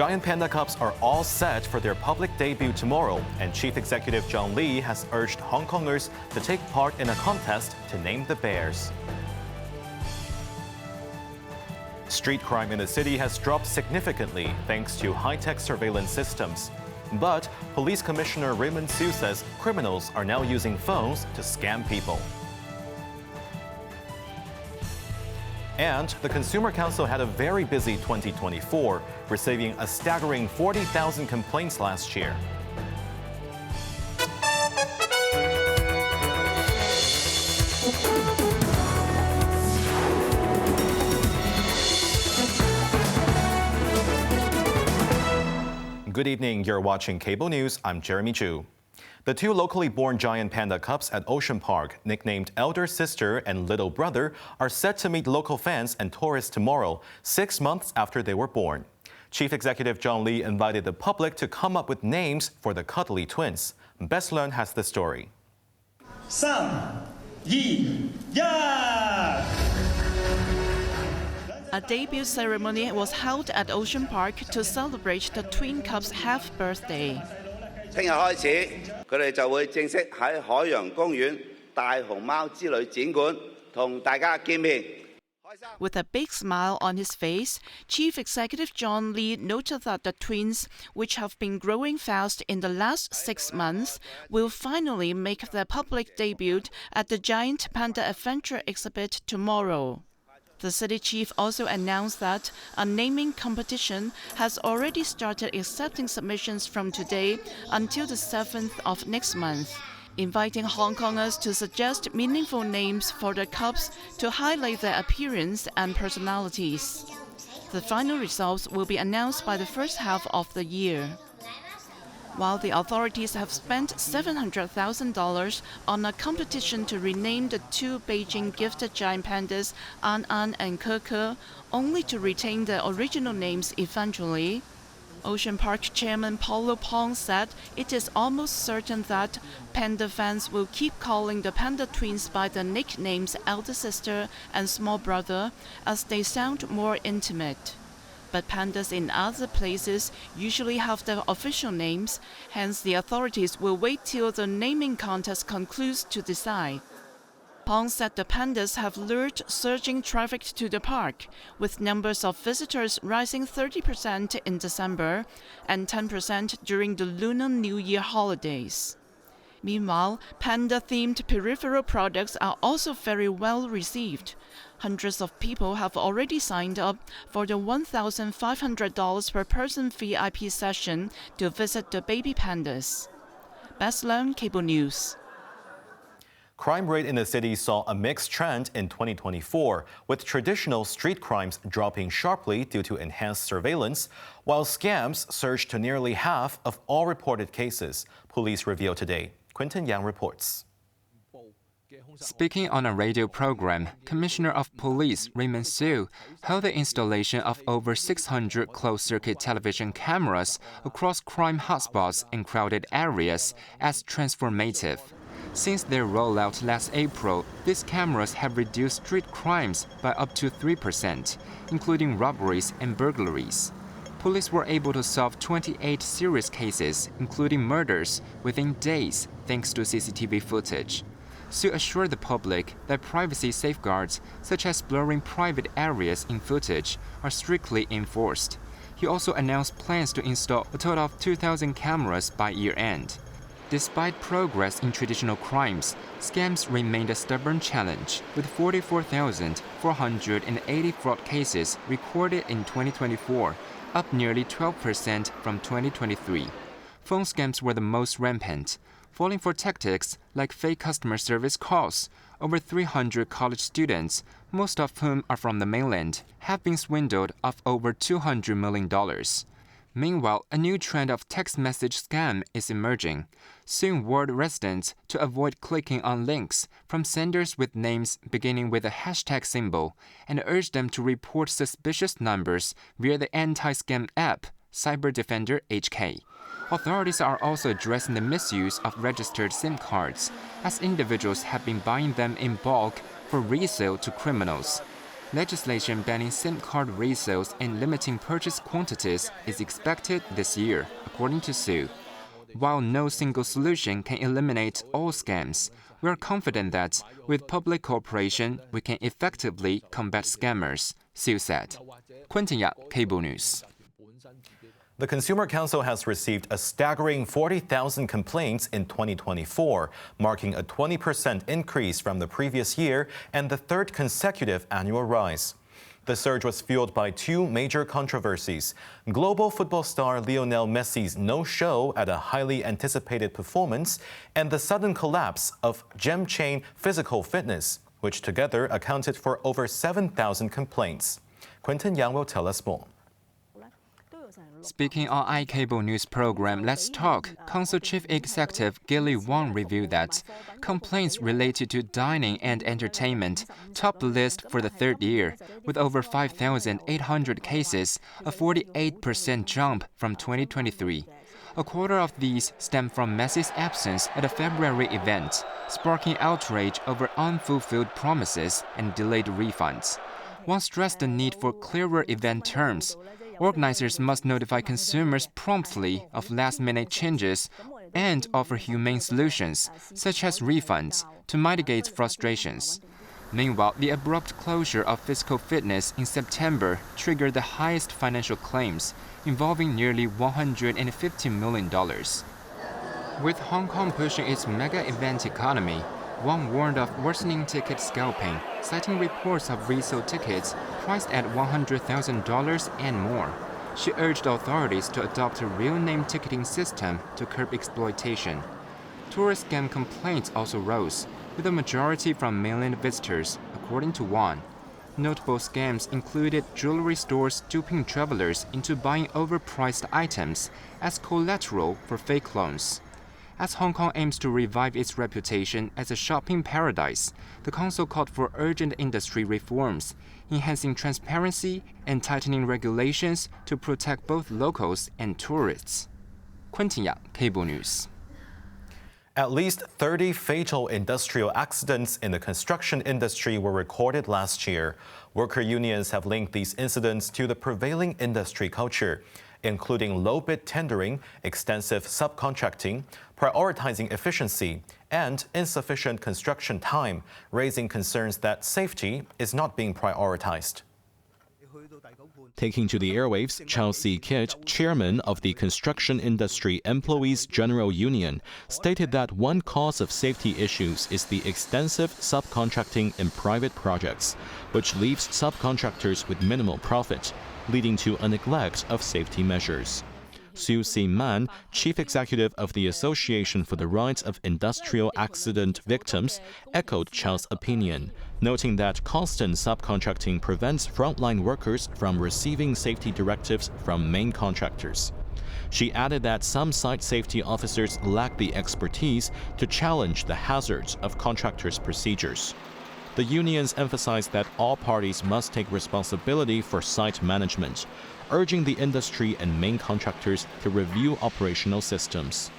Giant panda cubs are all set for their public debut tomorrow, and Chief Executive John Lee has urged Hongkongers to take part in a contest to name the bears. Street crime in the city has dropped significantly thanks to high-tech surveillance systems. But Police Commissioner Raymond Siu says criminals are now using phones to scam people. And the Consumer Council had a very busy 2024, receiving a staggering 40,000 complaints last year. Good evening, you're watching Cable News. I'm Jeremy Chu. The two locally born giant panda cubs at Ocean Park, nicknamed Elder Sister and Little Brother, are set to meet local fans and tourists tomorrow, 6 months after they were born. Chief Executive John Lee invited the public to come up with names for the cuddly twins. Best Learn has the story. 3, 2, 1. A debut ceremony was held at Ocean Park to celebrate the twin cubs' half birthday. 聽日開始，佢哋就會正式喺海洋公園大熊貓之旅展館同大家見面。 With a big smile on his face, Chief Executive John Lee noted that the twins, which have been growing fast in the last 6 months, will finally make their public debut at the Giant Panda Adventure exhibit tomorrow. The city chief also announced that a naming competition has already started accepting submissions from today until the 7th of next month, inviting Hongkongers to suggest meaningful names for the cubs to highlight their appearance and personalities. The final results will be announced by the first half of the year. While the authorities have spent $700,000 on a competition to rename the two Beijing gifted giant pandas An An and Ke Ke, only to retain their original names eventually, Ocean Park Chairman Paulo Pong said it is almost certain that panda fans will keep calling the panda twins by the nicknames Elder Sister and Small Brother as they sound more intimate. But pandas in other places usually have their official names, hence the authorities will wait till the naming contest concludes to decide. Pong said the pandas have lured surging traffic to the park, with numbers of visitors rising 30% in December and 10% during the Lunar New Year holidays. Meanwhile, panda-themed peripheral products are also very well received. Hundreds of people have already signed up for the $1,500 per person VIP session to visit the baby pandas. Best Learn, Cable News. Crime rate in the city saw a mixed trend in 2024, with traditional street crimes dropping sharply due to enhanced surveillance, while scams surged to nearly half of all reported cases, police revealed today. Quentin Yang reports. Speaking on a radio program, Commissioner of Police Raymond Siu held the installation of over 600 closed-circuit television cameras across crime hotspots in crowded areas as transformative. Since their rollout last April, these cameras have reduced street crimes by up to 3%, including robberies and burglaries. Police were able to solve 28 serious cases, including murders, within days thanks to CCTV footage. Siu assured the public that privacy safeguards, such as blurring private areas in footage, are strictly enforced. He also announced plans to install a total of 2,000 cameras by year-end. Despite progress in traditional crimes, scams remained a stubborn challenge, with 44,480 fraud cases recorded in 2024, up nearly 12% from 2023. Phone scams were the most rampant, falling for tactics like fake customer service calls. Over 300 college students, most of whom are from the mainland, have been swindled of over $200 million. Meanwhile, a new trend of text message scam is emerging. Siu warned residents to avoid clicking on links from senders with names beginning with a hashtag symbol and urged them to report suspicious numbers via the anti-scam app Cyber Defender HK. Authorities are also addressing the misuse of registered SIM cards, as individuals have been buying them in bulk for resale to criminals. Legislation banning SIM card resales and limiting purchase quantities is expected this year, according to Siu. While no single solution can eliminate all scams, we are confident that, with public cooperation, we can effectively combat scammers, Siu said. Quentin Yap, Cable News. The Consumer Council has received a staggering 40,000 complaints in 2024, marking a 20% increase from the previous year and the third consecutive annual rise. The surge was fueled by two major controversies: global football star Lionel Messi's no-show at a highly anticipated performance and the sudden collapse of gem chain Physical Fitness, which together accounted for over 7,000 complaints. Quentin Yang will tell us more. Speaking on iCable News program Let's Talk, Council Chief Executive Gilly Wang revealed that complaints related to dining and entertainment topped the list for the third year, with over 5,800 cases, a 48% jump from 2023. A quarter of these stem from Messi's absence at a February event, sparking outrage over unfulfilled promises and delayed refunds. Wang stressed the need for clearer event terms. Organizers must notify consumers promptly of last-minute changes and offer humane solutions, such as refunds, to mitigate frustrations. Meanwhile, the abrupt closure of Physical Fitness in September triggered the highest financial claims, involving nearly $150 million. With Hong Kong pushing its mega-event economy, Wang warned of worsening ticket scalping, citing reports of resale tickets priced at $100,000 and more. She urged authorities to adopt a real-name ticketing system to curb exploitation. Tourist scam complaints also rose, with a majority from mainland visitors, according to Wang. Notable scams included jewelry stores duping travelers into buying overpriced items as collateral for fake loans. As Hong Kong aims to revive its reputation as a shopping paradise, the Council called for urgent industry reforms, enhancing transparency and tightening regulations to protect both locals and tourists. Quentin Yang, Cable News. At least 30 fatal industrial accidents in the construction industry were recorded last year. Worker unions have linked these incidents to the prevailing industry culture, including low-bid tendering, extensive subcontracting, prioritizing efficiency, and insufficient construction time, raising concerns that safety is not being prioritized. Taking to the airwaves, Chelsea Kidd, chairman of the Construction Industry Employees General Union, stated that one cause of safety issues is the extensive subcontracting in private projects, which leaves subcontractors with minimal profit, leading to a neglect of safety measures. Siu Man, chief executive of the Association for the Rights of Industrial Accident Victims, echoed Chow's opinion, noting that constant subcontracting prevents frontline workers from receiving safety directives from main contractors. She added that some site safety officers lack the expertise to challenge the hazards of contractors' procedures. The unions emphasized that all parties must take responsibility for site management, urging the industry and main contractors to review operational systems.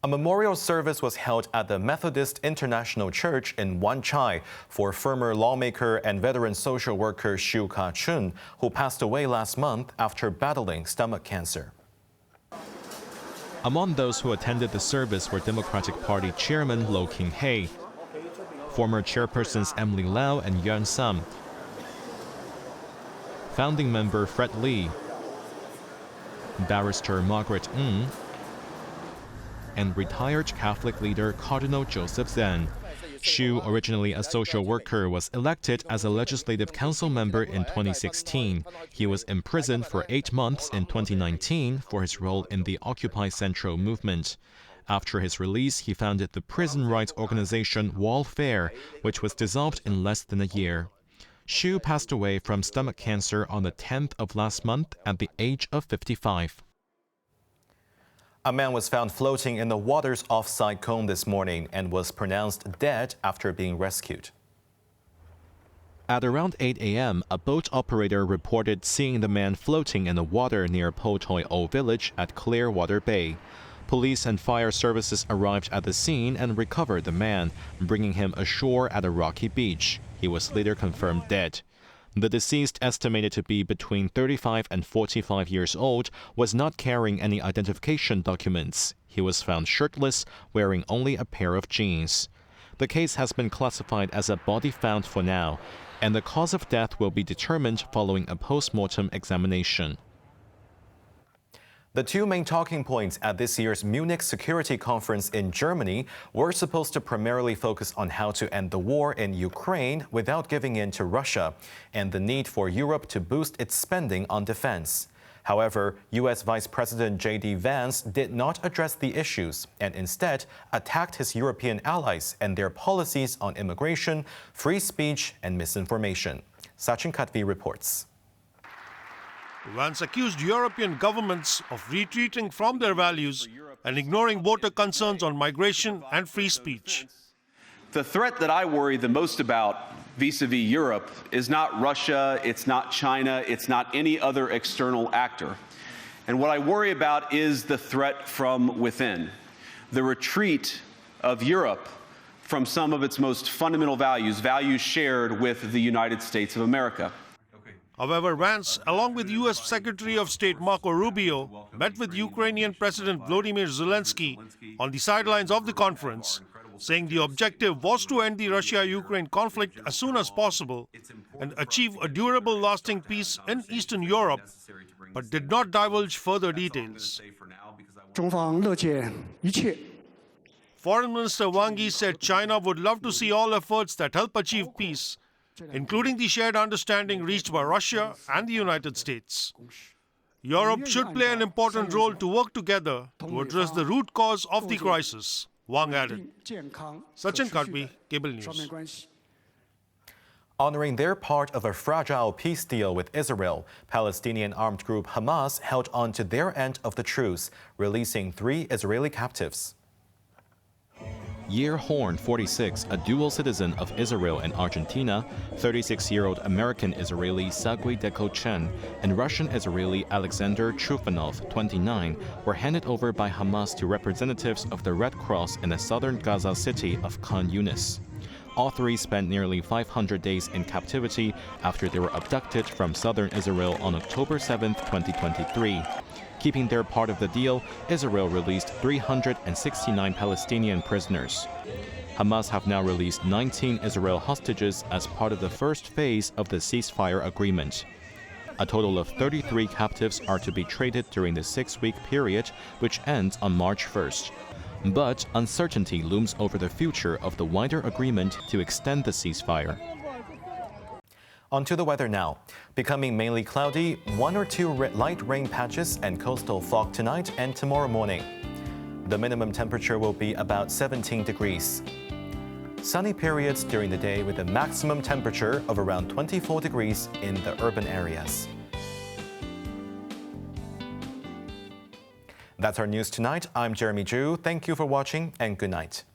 A memorial service was held at the Methodist International Church in Wan Chai for former lawmaker and veteran social worker Shu Ka-chun, who passed away last month after battling stomach cancer. Among those who attended the service were Democratic Party Chairman Lo King-hei, former chairpersons Emily Lau and Yuan Sam, founding member Fred Lee, barrister Margaret Ng, and retired Catholic leader Cardinal Joseph Zen. Shu, originally a social worker, was elected as a legislative council member in 2016. He was imprisoned for 8 months in 2019 for his role in the Occupy Central movement. After his release, he founded the prison rights organization Wallfare, which was dissolved in less than a year. Shu passed away from stomach cancer on the 10th of last month at the age of 55. A man was found floating in the waters off Sai Kung this morning and was pronounced dead after being rescued. At around 8 a.m., a boat operator reported seeing the man floating in the water near Po Toi O village at Clearwater Bay. Police and fire services arrived at the scene and recovered the man, bringing him ashore at a rocky beach. He was later confirmed dead. The deceased, estimated to be between 35 and 45 years old, was not carrying any identification documents. He was found shirtless, wearing only a pair of jeans. The case has been classified as a body found for now, and the cause of death will be determined following a post-mortem examination. The two main talking points at this year's Munich Security Conference in Germany were supposed to primarily focus on how to end the war in Ukraine without giving in to Russia, and the need for Europe to boost its spending on defense. However, U.S. Vice President J.D. Vance did not address the issues and instead attacked his European allies and their policies on immigration, free speech, and misinformation. Sachin Khatvi reports. Vance accused European governments of retreating from their values and ignoring voter concerns on migration and free speech. The threat that I worry the most about vis-a-vis Europe is not Russia, it's not China, it's not any other external actor. And what I worry about is the threat from within, the retreat of Europe from some of its most fundamental values, values shared with the United States of America. However, Vance, along with U.S. Secretary of State Marco Rubio, met with Ukrainian President Volodymyr Zelensky on the sidelines of the conference, saying the objective was to end the Russia-Ukraine conflict as soon as possible and achieve a durable, lasting peace in Eastern Europe, but did not divulge further details. Foreign Minister Wang Yi said China would love to see all efforts that help achieve peace, including the shared understanding reached by Russia and the United States. Europe should play an important role to work together to address the root cause of the crisis, Wang added. Sachin Khatvi, Cable News. Honoring their part of a fragile peace deal with Israel, Palestinian armed group Hamas held on to their end of the truce, releasing 3 Israeli captives. Yer Horn, 46, a dual citizen of Israel and Argentina, 36-year-old American-Israeli Sagui Deko Chen, and Russian-Israeli Alexander Trufanov, 29, were handed over by Hamas to representatives of the Red Cross in the southern Gaza city of Khan Yunis. All 3 spent nearly 500 days in captivity after they were abducted from southern Israel on October 7, 2023. Keeping their part of the deal, Israel released 369 Palestinian prisoners. Hamas have now released 19 Israel hostages as part of the first phase of the ceasefire agreement. A total of 33 captives are to be traded during the 6-week period, which ends on March 1st. But uncertainty looms over the future of the wider agreement to extend the ceasefire. On to the weather now. Becoming mainly cloudy, 1 or 2 light rain patches and coastal fog tonight and tomorrow morning. The minimum temperature will be about 17 degrees. Sunny periods during the day with a maximum temperature of around 24 degrees in the urban areas. That's our news tonight. I'm Jeremy Zhu. Thank you for watching and good night.